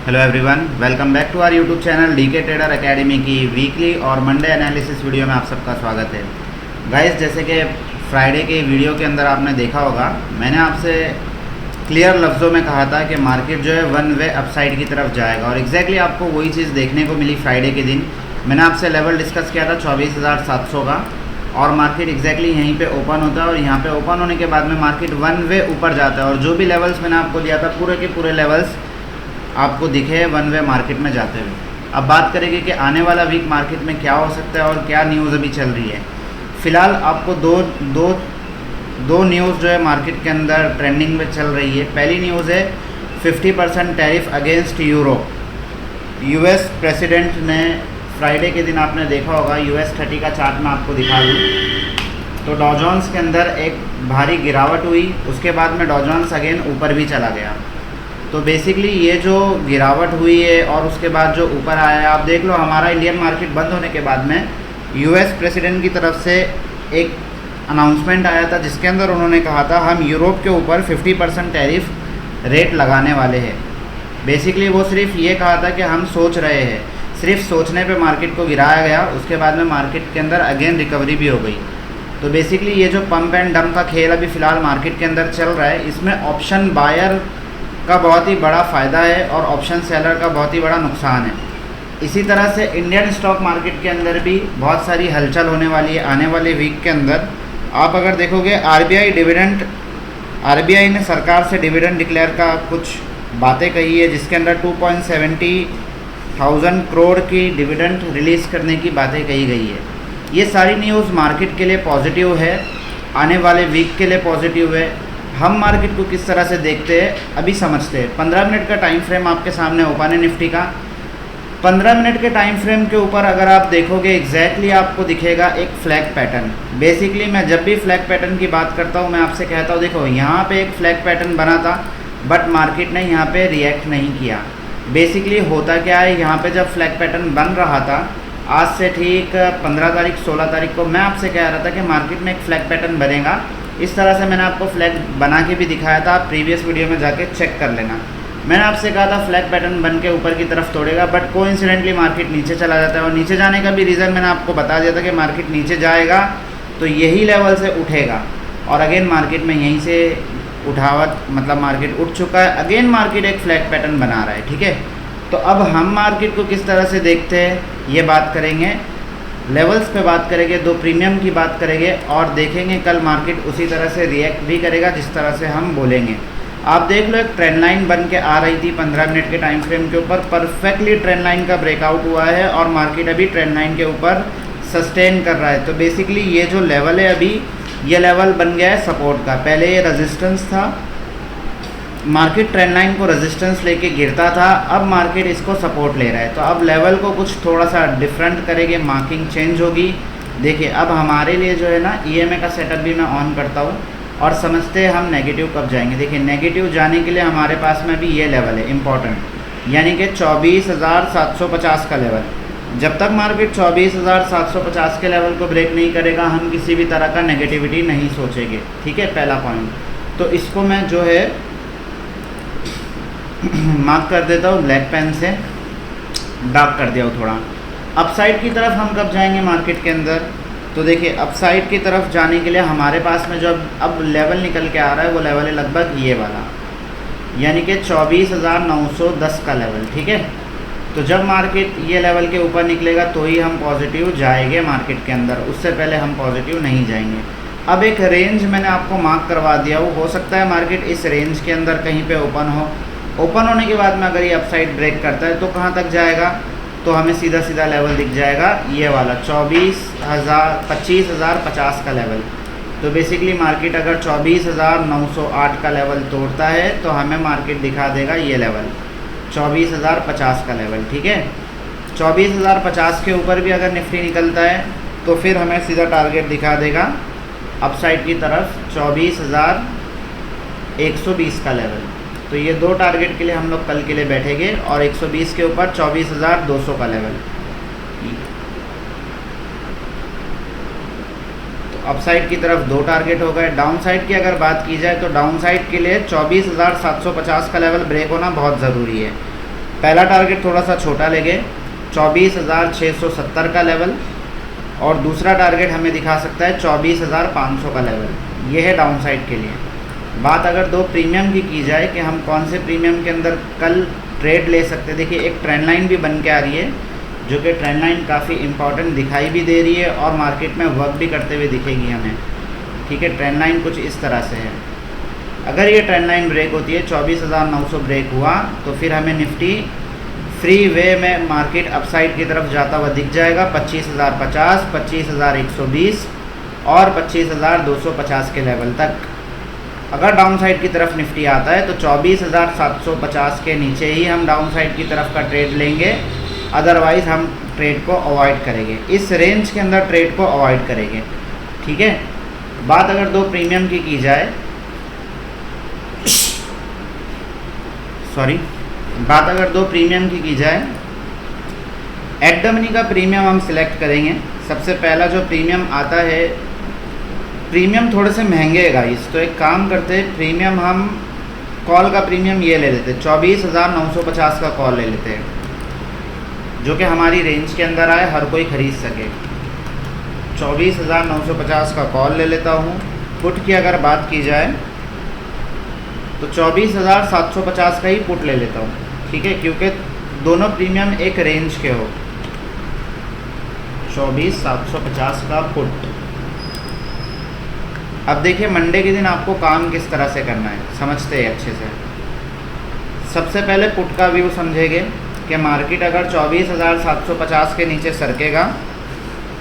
Hello everyone, welcome back to our YouTube channel DK trader academy की weekly और Monday analysis video में आप सबका स्वागत है। गाइस, जैसे कि फ्राइडे के वीडियो के अंदर आपने देखा होगा, मैंने आपसे क्लियर लफ्ज़ों में कहा था कि मार्केट जो है वन वे अपसाइड की तरफ जाएगा और एग्जैक्टली आपको वही चीज़ देखने को मिली फ्राइडे के दिन। मैंने आपसे लेवल डिस्कस किया था 24,700 का और मार्केट एग्जैक्टली यहीं पे ओपन होता है और यहाँ पे ओपन होने के बाद में मार्केट वन वे ऊपर जाता है और जो भी लेवल्स मैंने आपको दिया था पूरे के पूरे लेवल्स आपको दिखे वन वे मार्केट में जाते हुए। अब बात करेंगे कि आने वाला वीक मार्केट में क्या हो सकता है और क्या न्यूज़ अभी चल रही है। फ़िलहाल आपको दो न्यूज़ जो है मार्केट के अंदर ट्रेंडिंग में चल रही है। पहली न्यूज़ है 50% tariff against Europe. US president ने फ्राइडे के दिन आपने देखा होगा, US 30 का चार्ट मैं आपको दिखा दूँ तो डॉ जोन्स के अंदर एक भारी गिरावट हुई, उसके बाद में डॉ जोन्स अगेन ऊपर भी चला गया। तो बेसिकली ये जो गिरावट हुई है और उसके बाद जो ऊपर आया है, आप देख लो हमारा इंडियन मार्केट बंद होने के बाद में US प्रेसिडेंट की तरफ से एक अनाउंसमेंट आया था जिसके अंदर उन्होंने कहा था हम यूरोप के ऊपर 50% टैरिफ रेट लगाने वाले हैं। बेसिकली वो सिर्फ ये कहा था कि हम सोच रहे हैं, सिर्फ सोचने पे मार्केट को गिराया गया, उसके बाद में मार्केट के अंदर अगेन रिकवरी भी हो गई। तो बेसिकली ये जो पंप एंड डंप का खेल अभी फ़िलहाल मार्केट के अंदर चल रहा है, इसमें ऑप्शन बायर का बहुत ही बड़ा फ़ायदा है और ऑप्शन सेलर का बहुत ही बड़ा नुकसान है। इसी तरह से इंडियन स्टॉक मार्केट के अंदर भी बहुत सारी हलचल होने वाली है आने वाले वीक के अंदर। आप अगर देखोगे आरबीआई ने सरकार से डिविडेंड डिक्लेयर का कुछ बातें कही है जिसके अंदर 2.70,000 करोड़ की डिविडेंड रिलीज़ करने की बातें कही गई है। ये सारी न्यूज़ मार्केट के लिए पॉजिटिव है, आने वाले वीक के लिए पॉजिटिव है। हम मार्केट को किस तरह से देखते हैं अभी समझते हैं। 15 मिनट का टाइम फ्रेम आपके सामने ओपन है निफ्टी का। 15 मिनट के टाइम फ्रेम के ऊपर अगर आप देखोगे एग्जैक्टली आपको दिखेगा एक फ्लैग पैटर्न। बेसिकली मैं जब भी फ्लैग पैटर्न की बात करता हूँ मैं आपसे कहता हूँ देखो यहाँ पे एक फ्लैग पैटर्न बना था बट मार्केट ने यहाँ पे रिएक्ट नहीं किया। बेसिकली होता क्या है, यहाँ पे जब फ्लैग पैटर्न बन रहा था आज से ठीक 15 तारीख 16 तारीख को मैं आपसे कह रहा था कि मार्केट में एक फ्लैग पैटर्न बनेगा। इस तरह से मैंने आपको फ्लैग बना के भी दिखाया था, आप प्रीवियस वीडियो में जाके चेक कर लेना। मैंने आपसे कहा था फ्लैग पैटर्न बन के ऊपर की तरफ तोड़ेगा बट कोइंसिडेंटली मार्केट नीचे चला जाता है और नीचे जाने का भी रीज़न मैंने आपको बता दिया था कि मार्केट नीचे जाएगा तो यही लेवल से उठेगा और अगेन मार्केट में यहीं से उठावट मतलब मार्केट उठ चुका है। अगेन मार्केट एक फ्लैग पैटर्न बना रहा है, ठीक है। तो अब हम मार्केट को किस तरह से देखते हैं ये बात करेंगे, लेवल्स पे बात करेंगे, दो प्रीमियम की बात करेंगे और देखेंगे कल मार्केट उसी तरह से रिएक्ट भी करेगा जिस तरह से हम बोलेंगे। आप देख लो एक ट्रेंड लाइन बन के आ रही थी 15 मिनट के टाइम फ्रेम के ऊपर, परफेक्टली ट्रेंड लाइन का ब्रेकआउट हुआ है और मार्केट अभी ट्रेंड लाइन के ऊपर सस्टेन कर रहा है। तो बेसिकली ये जो लेवल है अभी ये लेवल बन गया है सपोर्ट का। पहले ये रेजिस्टेंस था, मार्केट ट्रेंड लाइन को रेजिस्टेंस लेके गिरता था, अब मार्केट इसको सपोर्ट ले रहा है। तो अब लेवल को कुछ थोड़ा सा डिफरेंट करेंगे, मार्किंग चेंज होगी। देखिए अब हमारे लिए जो है ना EMA का सेटअप भी मैं ऑन करता हूँ और समझते हैं हम नेगेटिव कब जाएंगे। देखिए नेगेटिव जाने के लिए हमारे पास में भी ये लेवल है इंपॉर्टेंट, यानी कि 24,750 का लेवल। जब तक मार्केट 24,750 के लेवल को ब्रेक नहीं करेगा हम किसी भी तरह का नेगेटिविटी नहीं सोचेंगे, ठीक है, पहला पॉइंट। तो इसको मैं जो है मार्क कर देता हूँ ब्लैक पेन से, डार्क कर दिया हूँ थोड़ा। अपसाइड की तरफ हम कब जाएंगे मार्केट के अंदर, तो देखिए अपसाइड की तरफ जाने के लिए हमारे पास में जो अब लेवल निकल के आ रहा है वो लेवल है लगभग ये वाला, यानी कि 24,910 का लेवल, ठीक है। तो जब मार्केट ये लेवल के ऊपर निकलेगा तो ही हम पॉजिटिव जाएंगे मार्केट के अंदर, उससे पहले हम पॉजिटिव नहीं जाएंगे। अब एक रेंज मैंने आपको मार्क करवा दिया, वो हो सकता है मार्केट इस रेंज के अंदर कहीं पे ओपन हो। ओपन होने के बाद में अगर ये अपसाइड ब्रेक करता है तो कहाँ तक जाएगा, तो हमें सीधा सीधा लेवल दिख जाएगा ये वाला 25,050 का लेवल। तो बेसिकली मार्केट अगर 24,908 का लेवल तोड़ता है तो हमें मार्केट दिखा देगा ये लेवल 24,050 का लेवल, ठीक है। 24,050 के ऊपर भी अगर निफ्टी निकलता है तो फिर हमें सीधा टारगेट दिखा देगा अपसाइड की तरफ 24,120 का लेवल। तो ये दो टारगेट के लिए हम लोग कल के लिए बैठेंगे और 120 के ऊपर 24,200 का लेवल। तो अपसाइड की तरफ दो टारगेट हो गए। डाउन साइड की अगर बात की जाए तो डाउन साइड के लिए 24,750 का लेवल ब्रेक होना बहुत ज़रूरी है। पहला टारगेट थोड़ा सा छोटा लेंगे 24,670 का लेवल, और दूसरा टारगेट हमें दिखा सकता है 24,500 का लेवल। ये है डाउन साइड के लिए। बात अगर दो प्रीमियम की जाए कि हम कौन से प्रीमियम के अंदर कल ट्रेड ले सकते हैं, देखिए एक ट्रेंड लाइन भी बन के आ रही है, जो कि ट्रेंड लाइन काफ़ी इंपॉर्टेंट दिखाई भी दे रही है और मार्केट में वर्क भी करते हुए दिखेगी हमें। ठीक है, ट्रेंड लाइन कुछ इस तरह से है। अगर ये ट्रेंड लाइन ब्रेक होती है, 24,900 ब्रेक हुआ, तो फिर हमें निफ्टी फ्री वे में मार्केट अपसाइड की तरफ जाता हुआ दिख जाएगा 25,050, 25,120 और 25,250 के लेवल तक। अगर डाउन साइड की तरफ निफ्टी आता है तो 24,750 के नीचे ही हम डाउन साइड की तरफ का ट्रेड लेंगे, अदरवाइज़ हम ट्रेड को अवॉइड करेंगे, इस रेंज के अंदर ट्रेड को अवॉइड करेंगे। ठीक है, बात अगर दो प्रीमियम की जाए, बात अगर दो प्रीमियम की जाए, एट द मनी का प्रीमियम हम सिलेक्ट करेंगे। सबसे पहला जो प्रीमियम आता है, प्रीमियम थोड़े से महंगे है गाइस, तो एक काम करते हैं, प्रीमियम हम कॉल का प्रीमियम ये ले लेते हैं, 24,950 का कॉल ले लेते हैं, जो कि हमारी रेंज के अंदर आए, हर कोई ख़रीद सके। 24,950 का कॉल ले लेता हूँ। पुट की अगर बात की जाए तो 24,750 का ही पुट ले लेता हूँ। ठीक है, क्योंकि दोनों प्रीमियम एक रेंज के हो। 24,750 का पुट। अब देखिए मंडे के दिन आपको काम किस तरह से करना है, समझते हैं अच्छे से। सबसे पहले पुट का व्यू समझेंगे कि मार्केट अगर 24,750 के नीचे सरकेगा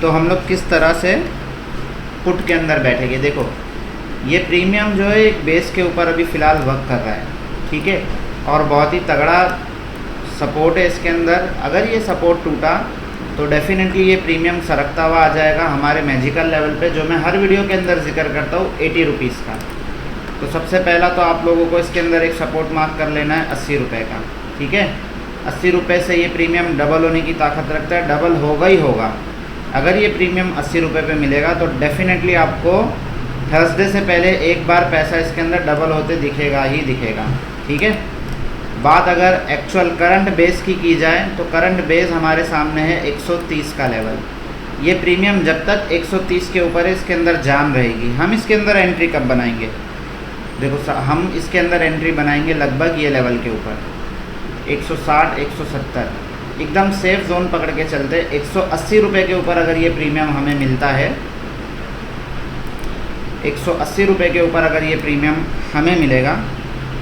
तो हम लोग किस तरह से पुट के अंदर बैठेंगे। देखो ये प्रीमियम जो है एक बेस के ऊपर अभी फ़िलहाल वर्क कर रहा है, ठीक है, और बहुत ही तगड़ा सपोर्ट है इसके अंदर। अगर ये सपोर्ट टूटा तो डेफिनेटली ये प्रीमियम सरकता हुआ आ जाएगा हमारे मैजिकल लेवल पे, जो मैं हर वीडियो के अंदर जिक्र करता हूँ, 80 रुपीज़ का। तो सबसे पहला तो आप लोगों को इसके अंदर एक सपोर्ट मार्क कर लेना है 80 रुपये का। ठीक है, 80 रुपये से ये प्रीमियम डबल होने की ताकत रखता है, डबल होगा ही होगा। अगर ये प्रीमियम 80 रुपये पे मिलेगा तो डेफिनेटली आपको थर्सडे से पहले एक बार पैसा इसके अंदर डबल होते दिखेगा ही दिखेगा। ठीक है, बात अगर एक्चुअल करंट बेस की जाए तो करंट बेस हमारे सामने है 130 का लेवल। ये प्रीमियम जब तक 130 के ऊपर है इसके अंदर जाम रहेगी। हम इसके अंदर एंट्री कब बनाएंगे, देखो हम इसके अंदर एंट्री बनाएंगे लगभग ये लेवल के ऊपर 160 170, एकदम सेफ जोन पकड़ के चलते। 180 रुपये के ऊपर अगर ये प्रीमियम हमें मिलता है, 180 रुपये के ऊपर अगर ये प्रीमियम हमें मिलेगा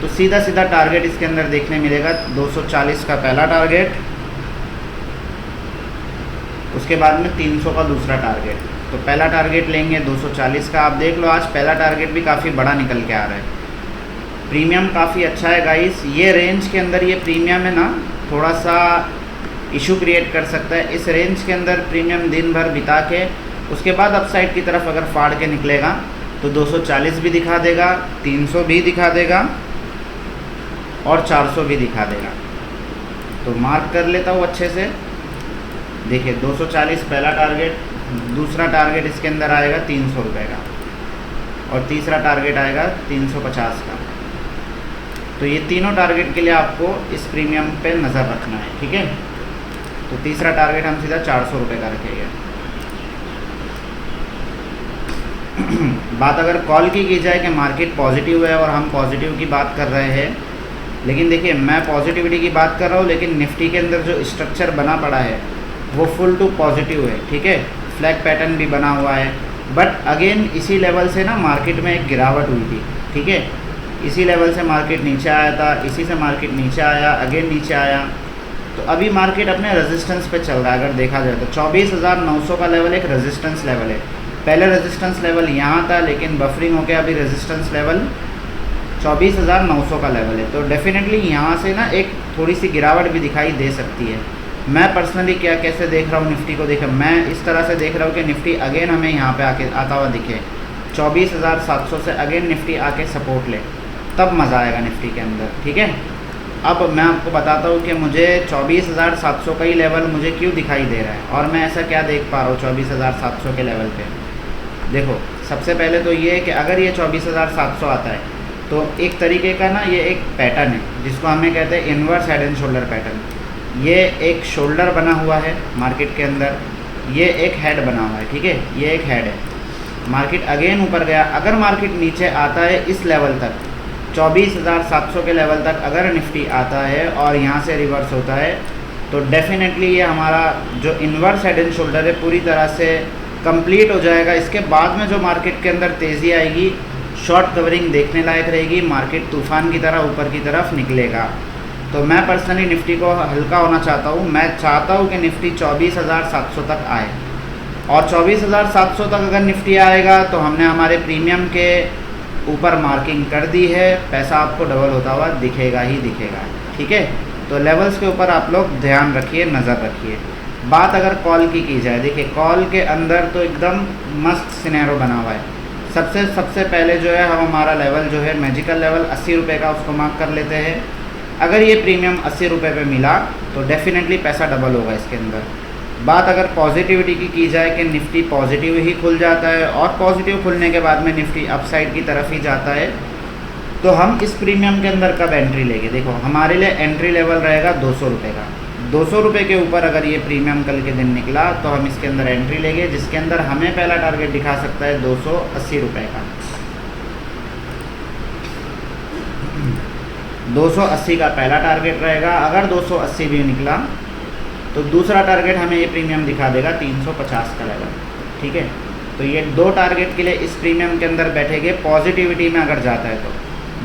तो सीधा सीधा टारगेट इसके अंदर देखने मिलेगा 240 का पहला टारगेट, उसके बाद में 300 का दूसरा टारगेट। तो पहला टारगेट लेंगे 240 का। आप देख लो आज पहला टारगेट भी काफ़ी बड़ा निकल के आ रहा है। प्रीमियम काफ़ी अच्छा है गाइस। ये रेंज के अंदर ये प्रीमियम है ना, थोड़ा सा इशू क्रिएट कर सकता है। इस रेंज के अंदर प्रीमियम दिन भर बिता के उसके बाद अपसाइड की तरफ अगर फाड़ के निकलेगा तो 240 भी दिखा देगा, 300 भी दिखा देगा और 400 भी दिखा देगा। तो मार्क कर लेता हूँ अच्छे से। देखिए 240 पहला टारगेट, दूसरा टारगेट इसके अंदर आएगा 300 रुपये का और तीसरा टारगेट आएगा 350 का। तो ये तीनों टारगेट के लिए आपको इस प्रीमियम पे नज़र रखना है। ठीक है, तो तीसरा टारगेट हम सीधा 400 रुपये का रखेंगे। बात अगर कॉल की जाए कि मार्केट पॉजिटिव है और हम पॉजिटिव की बात कर रहे हैं, लेकिन देखिए मैं पॉजिटिविटी की बात कर रहा हूँ, लेकिन निफ्टी के अंदर जो स्ट्रक्चर बना पड़ा है वो फुल टू पॉजिटिव है। ठीक है, फ्लैग पैटर्न भी बना हुआ है, बट अगेन इसी लेवल से ना मार्केट में एक गिरावट हुई थी। ठीक है, इसी लेवल से मार्केट नीचे आया था, इसी से मार्केट नीचे आया, अगेन नीचे आया। तो अभी मार्केट अपने रेजिस्टेंस पे चल रहा है। अगर देखा जाए तो 24,900 का लेवल एक रेजिस्टेंस लेवल है। पहले रेजिस्टेंस लेवल यहाँ था, लेकिन बफरिंग होकर अभी रेजिस्टेंस लेवल 24,900 का लेवल है। तो डेफिनेटली यहाँ से ना एक थोड़ी सी गिरावट भी दिखाई दे सकती है। मैं पर्सनली कैसे देख रहा हूँ निफ्टी को, देखे मैं इस तरह से देख रहा हूँ कि निफ्टी अगेन हमें यहाँ पे आके आता हुआ दिखे, 24,700 से अगेन निफ्टी आके सपोर्ट ले, तब मज़ा आएगा निफ्टी के अंदर। ठीक है, अब मैं आपको बताता हूँ कि मुझे 24,700 का ही लेवल मुझे क्यों दिखाई दे रहा है और मैं ऐसा क्या देख पा रहा हूँ 24,700 के लेवल पे। देखो सबसे पहले तो ये है कि अगर ये 24,700 आता है तो एक तरीके का ना ये एक पैटर्न है जिसको हमें कहते हैं inverse head and shoulder pattern. ये एक शोल्डर बना हुआ है मार्केट के अंदर, ये एक हेड बना हुआ है, ठीक है, ये एक हेड है। मार्केट अगेन ऊपर गया, अगर मार्केट नीचे आता है इस लेवल तक 24,700 के लेवल तक अगर निफ्टी आता है और यहाँ से रिवर्स होता है तो डेफिनेटली ये हमारा जो इन्वर्स हेड एंड शोल्डर है पूरी तरह से कंप्लीट हो जाएगा। इसके बाद में जो मार्केट के अंदर तेज़ी आएगी, शॉर्ट कवरिंग देखने लायक रहेगी, मार्केट तूफान की तरह ऊपर की तरफ निकलेगा। तो मैं पर्सनली निफ्टी को हल्का होना चाहता हूँ। मैं चाहता हूँ कि निफ्टी 24,700 तक आए, और 24,700 तक अगर निफ्टी आएगा तो हमने हमारे प्रीमियम के ऊपर मार्किंग कर दी है, पैसा आपको डबल होता हुआ दिखेगा ही दिखेगा, ठीक है। तो लेवल्स के ऊपर आप लोग ध्यान रखिए, नज़र रखिए। बात अगर कॉल की जाए, देखिए कॉल के अंदर तो एकदम मस्त सिनेरियो बना हुआ है। सबसे पहले जो है हम हमारा लेवल जो है मैजिकल लेवल 80 रुपये का उसको मार्क कर लेते हैं। अगर ये प्रीमियम 80 रुपये पे मिला तो डेफिनेटली पैसा डबल होगा इसके अंदर। बात अगर पॉजिटिविटी की जाए कि निफ्टी पॉजिटिव ही खुल जाता है और पॉजिटिव खुलने के बाद में निफ्टी अपसाइड की तरफ ही जाता है, तो हम इस प्रीमियम के अंदर कब एंट्री लेंगे। देखो हमारे लिए एंट्री लेवल रहेगा 200 रुपये का। 200 रुपये के ऊपर अगर ये प्रीमियम कल के दिन निकला तो हम इसके अंदर एंट्री लेंगे, जिसके अंदर हमें पहला टारगेट दिखा सकता है 280 रुपये का। 280 का पहला टारगेट रहेगा। अगर 280 भी निकला तो दूसरा टारगेट हमें ये प्रीमियम दिखा देगा 350 का लेवल, ठीक है। तो ये दो टारगेट के लिए इस प्रीमियम के अंदर बैठेंगे पॉजिटिविटी में अगर जाता है तो।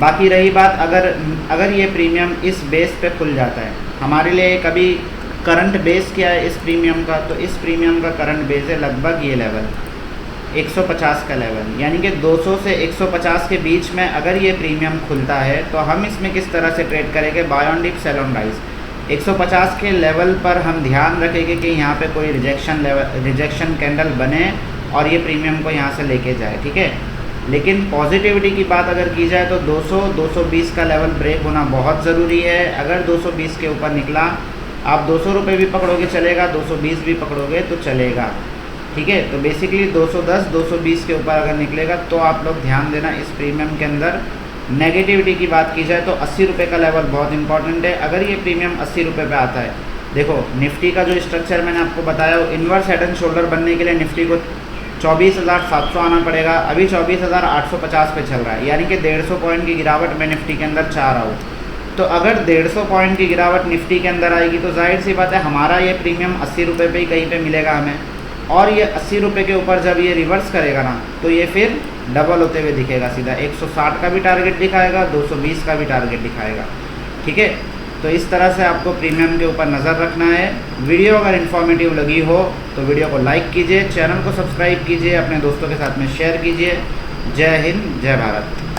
बाकी रही बात अगर ये प्रीमियम इस बेस पे खुल जाता है, हमारे लिए कभी करंट बेस क्या है इस प्रीमियम का, तो इस प्रीमियम का करंट बेस है लगभग ये लेवल 150 का लेवल, यानी कि 200 से 150 के बीच में अगर ये प्रीमियम खुलता है तो हम इसमें किस तरह से ट्रेड करेंगे, buy on dip sell on rise. 150 के लेवल पर हम ध्यान रखेंगे कि यहाँ पे कोई रिजेक्शन कैंडल बने और ये प्रीमियम को यहाँ से लेके जाए, ठीक है। लेकिन पॉजिटिविटी की बात अगर की जाए तो 200-220 का लेवल ब्रेक होना बहुत ज़रूरी है। अगर 220 के ऊपर निकला, आप 200 रुपये भी पकड़ोगे चलेगा, 220 भी पकड़ोगे तो चलेगा, ठीक है। तो बेसिकली 210-220 के ऊपर अगर निकलेगा तो आप लोग ध्यान देना इस प्रीमियम के अंदर। नेगेटिविटी की बात की जाए तो 80 रुपये का लेवल बहुत इंपॉर्टेंट है। अगर ये प्रीमियम 80 रुपये पे आता है, देखो निफ्टी का जो स्ट्रक्चर मैंने आपको बताया वो इन्वर्स हेड एंड शोल्डर बनने के लिए निफ्टी को 24,700 आना पड़ेगा। अभी 24,850 पे चल रहा है, यानी कि 150 पॉइंट की गिरावट में निफ्टी के अंदर 4 आउट। तो अगर 150 पॉइंट की गिरावट निफ्टी के अंदर आएगी तो जाहिर सी बात है हमारा ये प्रीमियम 80 रुपये पे ही कहीं पे मिलेगा हमें, और ये 80 रुपये के ऊपर जब ये रिवर्स करेगा ना तो ये फिर डबल होते हुए दिखेगा, सीधा 160 का भी टारगेट दिखाएगा, 220 का भी टारगेट दिखाएगा, ठीक है। तो इस तरह से आपको प्रीमियम के ऊपर नज़र रखना है। वीडियो अगर इन्फॉर्मेटिव लगी हो तो वीडियो को लाइक कीजिए, चैनल को सब्सक्राइब कीजिए, अपने दोस्तों के साथ में शेयर कीजिए। जय हिंद, जय भारत।